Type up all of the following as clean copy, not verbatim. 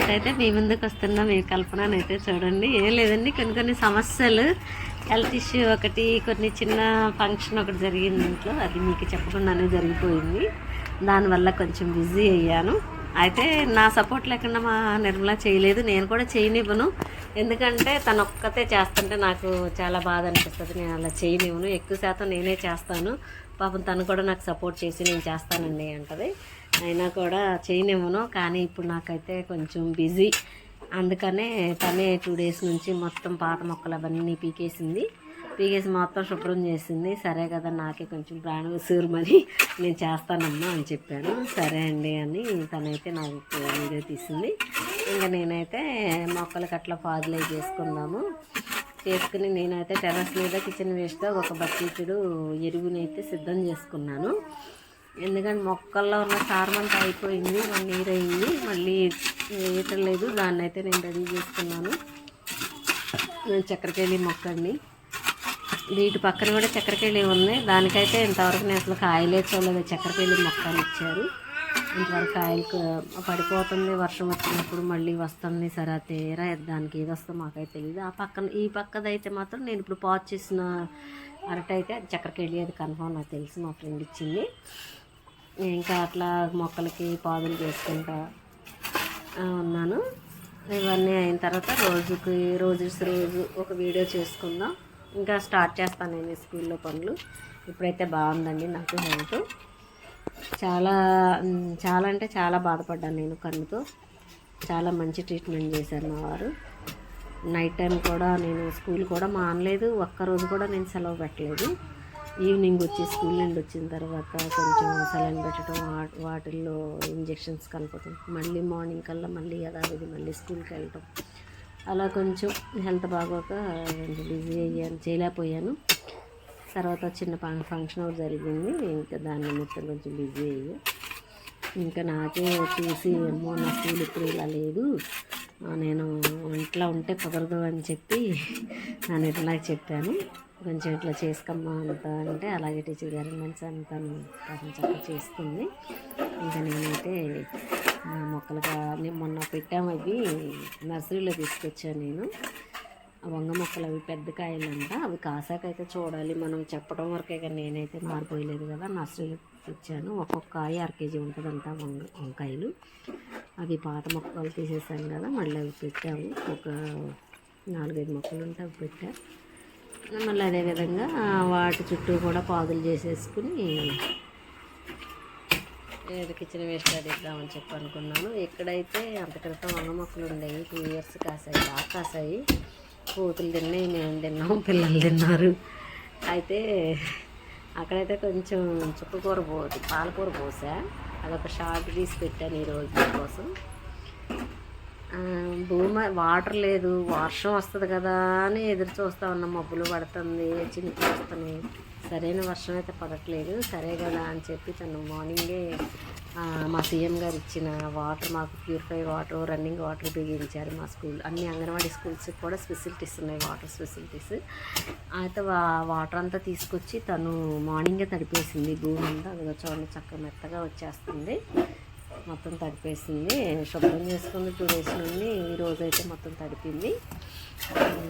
ఇప్పుడైతే మీ ముందుకు వస్తున్నా మీ కల్పననైతే చూడండి. ఏం లేదండి, కొన్ని సమస్యలు, హెల్త్ ఇష్యూ ఒకటి, కొన్ని చిన్న ఫంక్షన్ ఒకటి జరిగింది ఇంట్లో. అది మీకు చెప్పకుండానే జరిగిపోయింది. దానివల్ల కొంచెం బిజీ అయ్యాను. అయితే నా సపోర్ట్ లేకుండా మా నిర్మల చేయలేదు, నేను కూడా చేయనివ్వను. ఎందుకంటే తను ఒక్కతే చేస్తుంటే నాకు చాలా బాధ అనిపిస్తుంది. నేను అలా చేయనివ్వను, ఎక్కువ శాతం నేనే చేస్తాను. పాపం తను కూడా నాకు సపోర్ట్ చేసి నేను చేస్తానండి అంటది. అయినా కూడా చేయనివ్వను. కానీ ఇప్పుడు నాకైతే కొంచెం బిజీ, అందుకనే తనే 2 days నుంచి మొత్తం పాత మొక్కలు అవన్నీ పీకేసి మొత్తం శుభ్రం చేసింది. సరే కదా, నాకే కొంచెం ప్రాణం సూరమని నేను చేస్తానమ్మా అని చెప్పాను. సరే అండి అని తనైతే నాకు వీడియో తీసింది. ఇంకా నేనైతే మొక్కలకి అట్లా ఫార్టిలైజ్ చేసుకుని నేనైతే టెర్రస్ మీద కిచెన్ వేస్ట్తో ఒక బకెటుడు ఎరువునైతే సిద్ధం చేసుకున్నాను. ఎందుకంటే మొక్కల్లో ఉన్న సారమంతా అయిపోయింది, 1 year అయింది, మళ్ళీ వేయటం లేదు. దాన్ని అయితే నేను రెడీ చేసుకున్నాను. చక్కెరకేళి మొక్క అండి, వీటి పక్కన కూడా చక్కెరకేళి ఉంది. దానికైతే ఇంతవరకు నేను అసలు కాయలే చూడలేదు. చక్కెరకేళి మొక్కలు ఇచ్చారు, ఇంతవరకు కాయలు పడిపోతుంది. వర్షం వచ్చినప్పుడు మళ్ళీ వస్తుంది. సరే తీరా దానికి ఏది వస్తుందో మాకైతే తెలియదు. ఈ పక్కదైతే మాత్రం నేను ఇప్పుడు పాజ్ చేసిన అరటి అయితే చక్కెరకేళి, అది కన్ఫర్మ్ నాకు తెలిసి మా ఫ్రెండ్ ఇచ్చింది. ఇంకా అట్లా మొక్కలకి పాదులు చేసుకుంటా ఉన్నాను. ఇవన్నీ అయిన తర్వాత రోజు ఒక వీడియో చేసుకుందాం. ఇంకా స్టార్ట్ చేస్తాను నేను స్కూల్లో పనులు. ఇప్పుడైతే బాగుందండి నాకు హెల్త్. చాలా అంటే చాలా బాధపడ్డాను నేను కన్నుతో. చాలా మంచి ట్రీట్మెంట్ చేశారు మా వారు. నైట్ టైం కూడా నేను స్కూల్ కూడా మానలేదు, ఒక్కరోజు కూడా నేను సెలవు పెట్టలేదు. ఈవినింగ్ వచ్చి స్కూల్ నుండి వచ్చిన తర్వాత కొంచెం సెలైన్ పెట్టడం, వాటిల్లో ఇంజెక్షన్స్ కలపటం, మళ్ళీ మార్నింగ్ కల్లా మళ్ళీ యథావిధి మళ్ళీ స్కూల్కి వెళ్ళటం, అలా కొంచెం హెల్త్ బాగోక కొంచెం బిజీ అయ్యాను, చేయలేకపోయాను. తర్వాత చిన్న ఫంక్షన్ ఒకటి జరిగింది, ఇంకా దాన్ని మొత్తం కొంచెం బిజీ అయ్యా. ఇంకా నాకే చూసి ఏమో నా స్కూల్ ఇప్పుడు ఇలా లేదు, నేను ఇంట్లో ఉంటే కుదరదు అని చెప్పి నేను ఇట్లా చెప్పాను. కొంచెం ఇట్లా చేసుకోమ్మా అంతా అంటే అలాగే టీచర్ గారు మంచి అంతా చక్కగా చేసుకుంది. ఇంకా నేనైతే మొక్కలుగా మొన్న పెట్టాము, అవి నర్సరీలో తీసుకొచ్చాను నేను. వంగ మొక్కలు అవి పెద్ద కాయలంట, అవి కాసాకైతే చూడాలి. మనం చెప్పడం వరకే కానీ నేనైతే మారిపోయలేదు కదా. నర్సరీలో తెచ్చాను. ఒక్కొక్క కాయ 1 kg ఉంటుందంట వంకాయలు. అవి పాత మొక్కలు తీసేసాను కదా, మళ్ళీ అవి పెట్టాము. ఒక 4-5 మొక్కలు ఉంటే అవి పెట్టా. మళ్ళీ అదేవిధంగా వాటి చుట్టూ కూడా పాదులు చేసేసుకుని కిచెన్ వేస్ట్ ఇద్దామని చెప్పి అనుకున్నాను. ఎక్కడైతే అంత క్రితం వంగ మొక్కలు ఉండేవి, 2 years కాసాయి, బాగా కాసాయి. కోతులు తిన్నాయి, మేము తిన్నాము, పిల్లలు తిన్నారు. అయితే అక్కడైతే కొంచెం చుక్కకూర పాలకూర పోసా, అదొక షార్ట్ తీసి పెట్టాను ఈరోజు కోసం. భూమి వాటర్ లేదు, వర్షం వస్తుంది కదా అని ఎదురు చూస్తూ ఉన్నాం. మబ్బులు పడుతుంది, చినుకులు వస్తున్నాయి, సరైన వర్షం అయితే పడట్లేదు. సరే కదా అని చెప్పి తను మార్నింగే మా సీఎం గారు ఇచ్చిన వాటర్, మాకు ప్యూరిఫై వాటర్, రన్నింగ్ వాటర్ బిగించారు. మా స్కూల్ అన్ని అంగన్వాడీ స్కూల్స్కి కూడా ఫెసిలిటీస్ ఉన్నాయి, వాటర్ ఫెసిలిటీస్. అయితే వాటర్ అంతా తీసుకొచ్చి తను మార్నింగే తడిపేసింది భూమి అంతా. అదిగో చూడండి చక్కగా మెత్తగా వచ్చేస్తుంది, మొత్తం తడిపేసింది. శుభ్రం చేసుకుంది 2 days నుండి. ఈరోజైతే మొత్తం తడిపింది.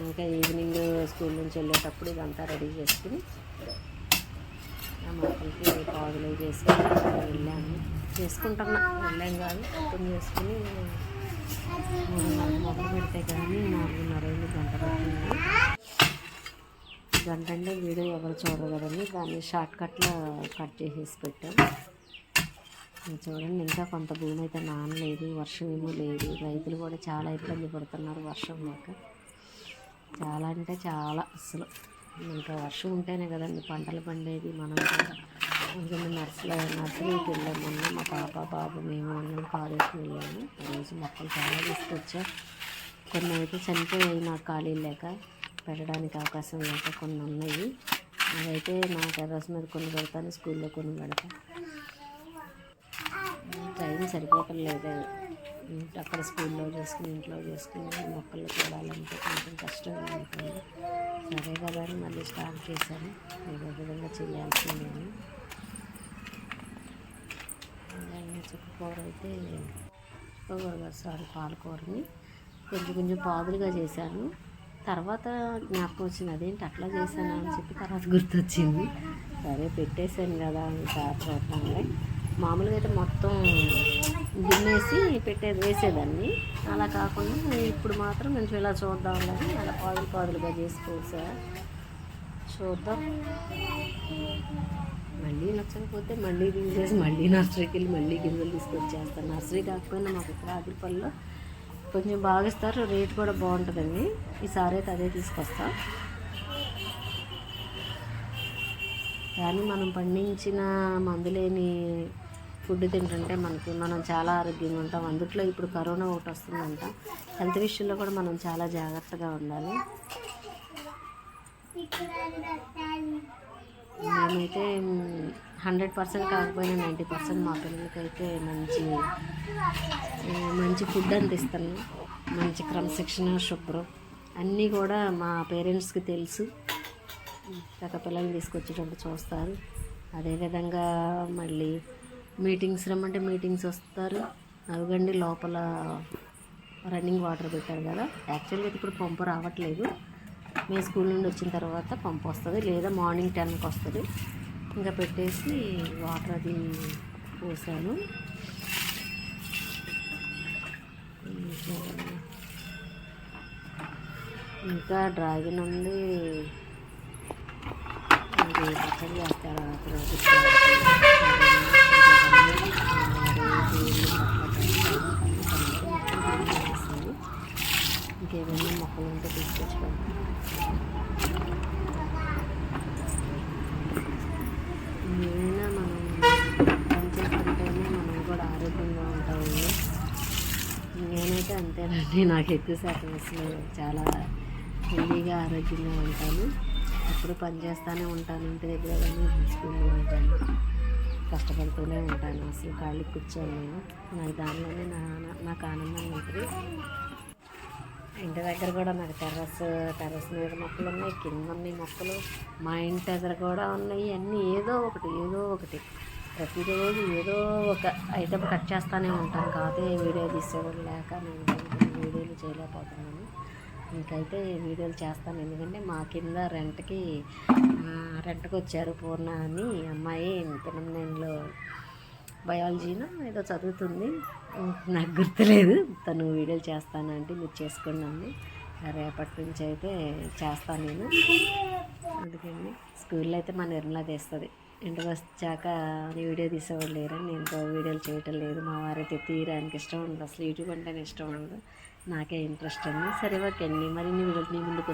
ఇంకా ఈవినింగ్ స్కూల్ నుంచి వెళ్ళేటప్పుడు ఇదంతా రెడీ చేసుకుని ఆ మొక్కలకి పాదులు వెళ్ళాము. వెళ్ళాం కాదు, మొత్తం చేసుకుని 3-4 మొక్కలు పెడితే కానీ 4:30 గంట పడుతుంది. గంట అంటే వీడియో ఎవరు చూడరు కదండి, దాన్ని షార్ట్ కట్లో కట్ చేసేసి పెట్టాం. చూడండి, ఇంకా కొంత భూమి అయితే నానలేదు, వర్షం ఏమో లేదు. రైతులు కూడా చాలా ఇబ్బంది పడుతున్నారు వర్షం లేక. చాలా అంటే చాలా, అసలు ఇంకా వర్షం ఉంటేనే కదండి పంటలు పండేది. మనం కూడా కొంచెం నర్సరీకి వెళ్ళాము మొన్న, మా పాప బాబు మేము అన్నం కాలేజీకి వెళ్ళాము. ఈరోజు మొక్కలు చాలా తీసుకొచ్చా. కొన్ని అయితే చనిపోయాయి, నాకు ఖాళీ లేక పెట్టడానికి అవకాశం లేక. కొన్ని ఉన్నాయి, అవైతే నా టెర్రస్ మీద కొన్ని పెడతాను, స్కూల్లో కొన్ని పెడతాను. టైం సరిపోవట్లేదు, అక్కడ స్కూల్లో చేసుకుని ఇంట్లో చేసుకుని మొక్కలు చూడాలంటే కొంచెం కష్టంగా ఉంటుంది. సరే కదా అని మళ్ళీ స్టార్ట్ చేశాను. ఏదో విధంగా చేయాల్సిందేను. చుక్కకూర అయితే పాలకూరని కొంచెం కొంచెం పాదులుగా చేశాను. తర్వాత జ్ఞాపకం వచ్చింది, అదేంటి అట్లా చేశాను అని చెప్పి తర్వాత గుర్తొచ్చింది. సరే పెట్టేశాను కదా ఇంకా చూద్దాంలే. మామూలుగా అయితే మొత్తం గిన్నెసి వేసేదాన్ని. అలా కాకుండా ఇప్పుడు మాత్రం కొంచెం ఇలా చూద్దాంలే అలా పాదులు పాదులుగా చేసుకోవచ్చా చూద్దాం. మళ్ళీ నచ్చకపోతే మళ్ళీ తీసేసి మళ్ళీ నర్సరీకి వెళ్ళి మళ్ళీ గింజలు తీసుకొచ్చేస్తాను. నర్సరీ కాకపోయినా మాకు ఇక్కడ ఆదిపల్లిలో కొంచెం బాగా ఇస్తారు, రేట్ కూడా బాగుంటుందండి. ఈసారి అయితే అదే తీసుకొస్తాం. కానీ మనం పండించిన మందులేని ఫుడ్ తింటుంటే మనం చాలా ఆరోగ్యంగా ఉంటాం. అందుట్లో ఇప్పుడు కరోనా ఒకటి వస్తుందంట. హెల్త్ విషయంలో కూడా మనం చాలా జాగ్రత్తగా ఉండాలి. మేమైతే 100% కాకపోయినా 90% మా పిల్లలకైతే మంచి ఫుడ్ అందిస్తాను. మంచి క్రమశిక్షణ, శుభ్రం అన్నీ కూడా మా పేరెంట్స్కి తెలుసు. చక్క పిల్లల్ని తీసుకొచ్చేటప్పుడు చూస్తారు. అదేవిధంగా మళ్ళీ మీటింగ్స్ రమ్మంటే మీటింగ్స్ వస్తారు. అవిగండి లోపల రన్నింగ్ వాటర్ పెట్టారు కదా. యాక్చువల్గా ఇప్పుడు పంపు రావట్లేదు. మేము స్కూల్ నుండి వచ్చిన తర్వాత పంపు వస్తుంది, లేదా మార్నింగ్ 10కి వస్తుంది. ఇంకా పెట్టేసి వాటర్ అది పోసాను. ఇంకా డ్రాగన్ ఉంది, అది పచ్చడి చేస్తారు. ఇంకేమైనా మొక్కలు ఉంటే తీసుకొచ్చుకోండి. ఏమైనా మనం పని చేసుకుంటేనే మనం కూడా ఆరోగ్యంగా ఉంటామండి. నేనైతే అంతేనండి, నాకు ఎక్కువ శాతం అసలు చాలా హెల్దీగా ఆరోగ్యంగా ఉంటాను. ఎప్పుడు పని చేస్తూనే ఉంటాను, ఇంటి దగ్గర కానీ స్కూల్లో ఉంటాను, కష్టపడుతూనే ఉంటాను. అసలు ఖాళీ కూర్చోను నేను. నాకు దానిలోనే నాకు ఆనందంగా ఉంటుంది. ఇంటి దగ్గర కూడా నాకు టెర్రస్ మీద మొక్కలు ఉన్నాయి, కింద ఉన్నాయి మొక్కలు, మా ఇంటి దగ్గర కూడా ఉన్నాయి. అన్నీ ఏదో ఒకటి ప్రతిరోజు ఏదో ఒక ఐటెం కట్ చేస్తూనే ఉంటాను. కాకపోతే వీడియో తీసేవాళ్ళు లేక నేను వీడియోలు చేయలేకపోతున్నాను. ఇంకైతే వీడియోలు చేస్తాను, ఎందుకంటే మా కింద రెంట్కి వచ్చారు పూర్ణ అని అమ్మాయి. పిన్నమనేనిలో బయాలజీనో ఏదో చదువుతుంది, నాకు గుర్తులేదు. తను వీడియోలు చేస్తానంటే మీరు చేసుకోండి అండి, రేపటి నుంచి అయితే చేస్తాను నేను. అందుకని స్కూల్లో అయితే మా నిర్మలా తీస్తుంది. ఇంటికి వచ్చాక వీడియో తీసేవాళ్ళు లేరని నేను వీడియోలు చేయటం లేదు. మా వారైతే తీయడానికి ఇష్టం ఉండదు, అసలు యూట్యూబ్ అంటేనే ఇష్టం ఉండదు. నాకే ఇంట్రెస్ట్ అండి. సరే ఓకే అండి, మరిన్ని వీడియోలు మీ ముందుకు